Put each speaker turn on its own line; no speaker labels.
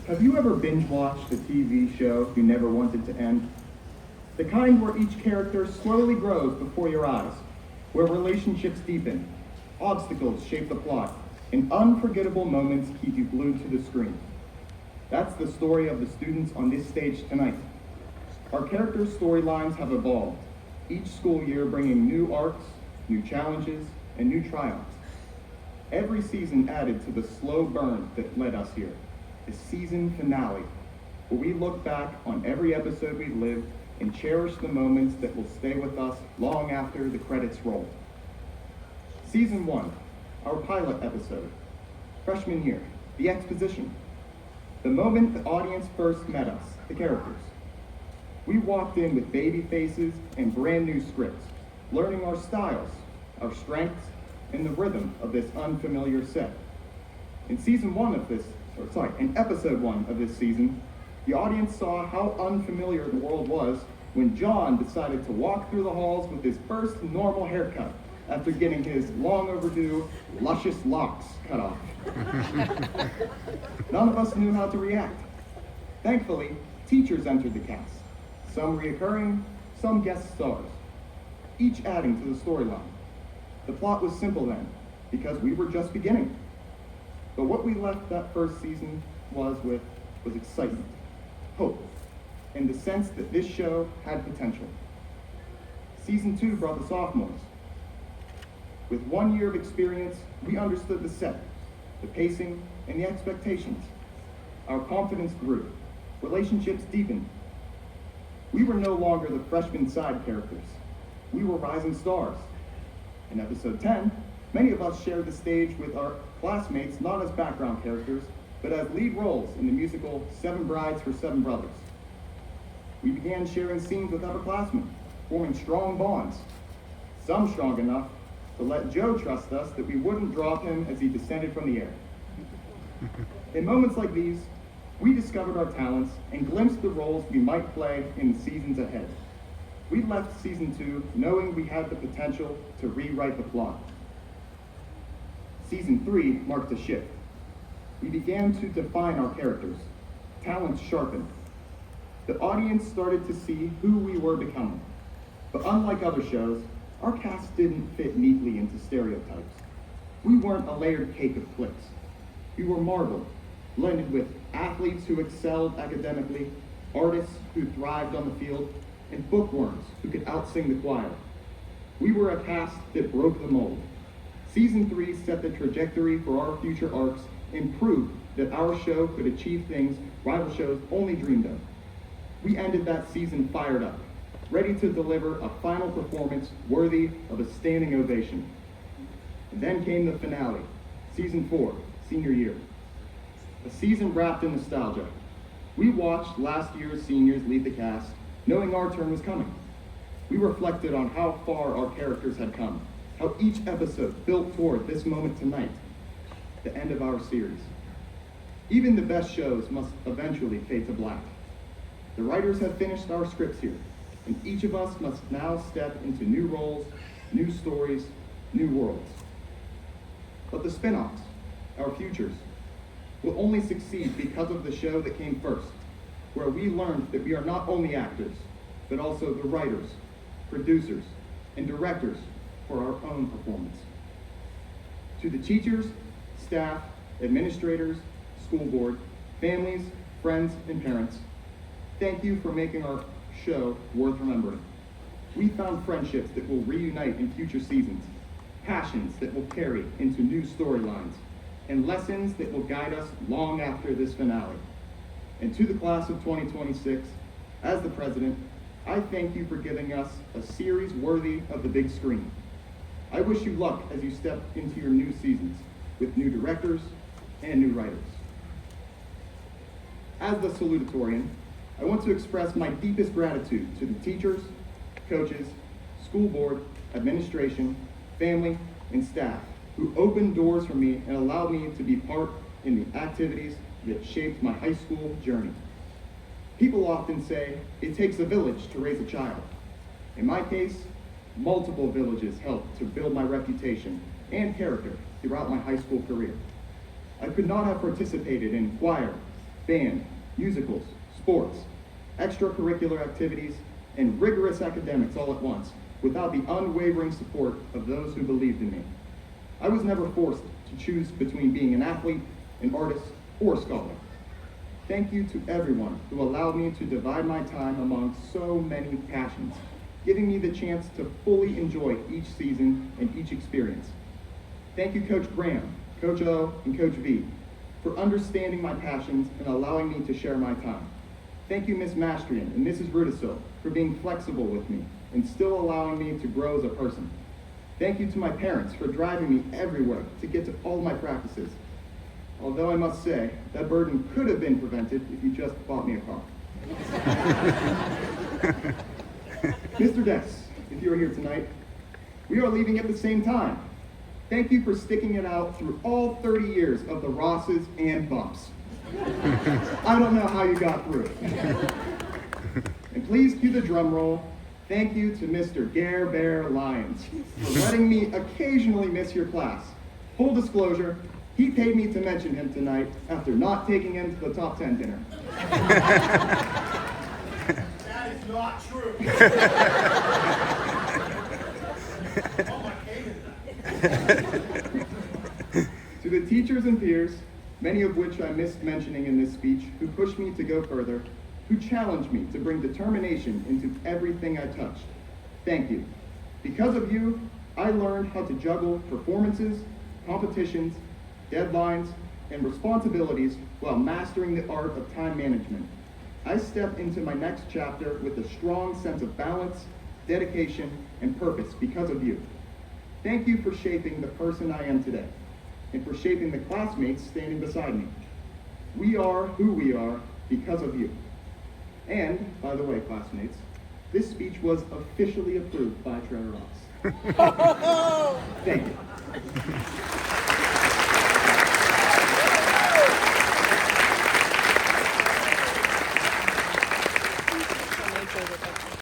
Have you ever binge-watched a TV show you never wanted to end? The kind where each character slowly grows before your eyes, where relationships deepen, obstacles shape the plot, and unforgettable moments keep you glued to the screen. That's the story of the students on this stage tonight. Our characters' storylines have evolved, each school year bringing new arcs, new challenges, and new triumphs. Every season added to the slow burn that led us here. The season finale, where we look back on every episode we lived and cherish the moments that will stay with us long after the credits roll. Season 1, our pilot episode, freshman year, the exposition. The moment the audience first met us, the characters. We walked in with baby faces and brand new scripts, learning our styles, our strengths, and the rhythm of this unfamiliar set. In episode 1 of this season, the audience saw how unfamiliar the world was when John decided to walk through the halls with his first normal haircut after getting his long overdue, luscious locks cut off. None of us knew how to react. Thankfully, teachers entered the cast, some reoccurring, some guest stars, each adding to the storyline. The plot was simple then, because we were just beginning. But what we left that first season was excitement, hope, and the sense that this show had potential. Season 2 brought the sophomores. With 1 year of experience, we understood the set, the pacing, and the expectations. Our confidence grew, relationships deepened. We were no longer the freshman side characters. We were rising stars. In episode 10, many of us shared the stage with our classmates not as background characters, but as lead roles in the musical 7 Brides for 7 Brothers. We began sharing scenes with upperclassmen, forming strong bonds, some strong enough to let Joe trust us that we wouldn't drop him as he descended from the air. In moments like these, we discovered our talents and glimpsed the roles we might play in the seasons ahead. We left season 2 knowing we had the potential to rewrite the plot. Season 3 marked a shift. We began to define our characters. Talents sharpened. The audience started to see who we were becoming. But unlike other shows, our cast didn't fit neatly into stereotypes. We weren't a layered cake of cliques. We were marbled, blended with athletes who excelled academically, artists who thrived on the field, and bookworms who could outsing the choir. We were a cast that broke the mold. Season 3 set the trajectory for our future arcs and proved that our show could achieve things rival shows only dreamed of. We ended that season fired up, ready to deliver a final performance worthy of a standing ovation. And then came the finale, season 4, senior year. A season wrapped in nostalgia. We watched last year's seniors leave the cast, knowing our turn was coming. We reflected on how far our characters had come, how each episode built toward this moment tonight, the end of our series. Even the best shows must eventually fade to black. The writers have finished our scripts here, and each of us must now step into new roles, new stories, new worlds. But the spin-offs, our futures, will only succeed because of the show that came first, where we learned that we are not only actors, but also the writers, producers, and directors for our own performance. To the teachers, staff, administrators, school board, families, friends, and parents, thank you for making our show worth remembering. We found friendships that will reunite in future seasons, passions that will carry into new storylines, and lessons that will guide us long after this finale. And to the class of 2026, as the president, I thank you for giving us a series worthy of the big screen. I wish you luck as you step into your new seasons with new directors and new writers. As the salutatorian, I want to express my deepest gratitude to the teachers, coaches, school board, administration, family, and staff who opened doors for me and allowed me to be part in the activities that shaped my high school journey. People often say it takes a village to raise a child. In my case, multiple villages helped to build my reputation and character throughout my high school career. I could not have participated in choir, band, musicals, sports, extracurricular activities, and rigorous academics all at once, without the unwavering support of those who believed in me. I was never forced to choose between being an athlete, an artist, or a scholar. Thank you to everyone who allowed me to divide my time among so many passions, giving me the chance to fully enjoy each season and each experience. Thank you, Coach Graham, Coach O, and Coach V, for understanding my passions and allowing me to share my time. Thank you, Ms. Mastrian and Mrs. Rudisil, for being flexible with me and still allowing me to grow as a person. Thank you to my parents for driving me everywhere to get to all my practices. Although I must say, that burden could have been prevented if you just bought me a car. Mr. Dess, if you are here tonight, we are leaving at the same time. Thank you for sticking it out through all 30 years of the Rosses and bumps. I don't know how you got through it. And please cue the drum roll. Thank you to Mr. Gare Bear Lyons for letting me occasionally miss your class. Full disclosure, he paid me to mention him tonight after not taking him to the top 10 dinner.
That is not true. Oh my goodness.
To the teachers and peers, many of which I missed mentioning in this speech, who pushed me to go further, who challenged me to bring determination into everything I touched. Thank you. Because of you, I learned how to juggle performances, competitions, deadlines, and responsibilities while mastering the art of time management. I step into my next chapter with a strong sense of balance, dedication, and purpose because of you. Thank you for shaping the person I am today, and for shaping the classmates standing beside me. We are who we are because of you. And, by the way, classmates, this speech was officially approved by Trevor Ross. Thank you.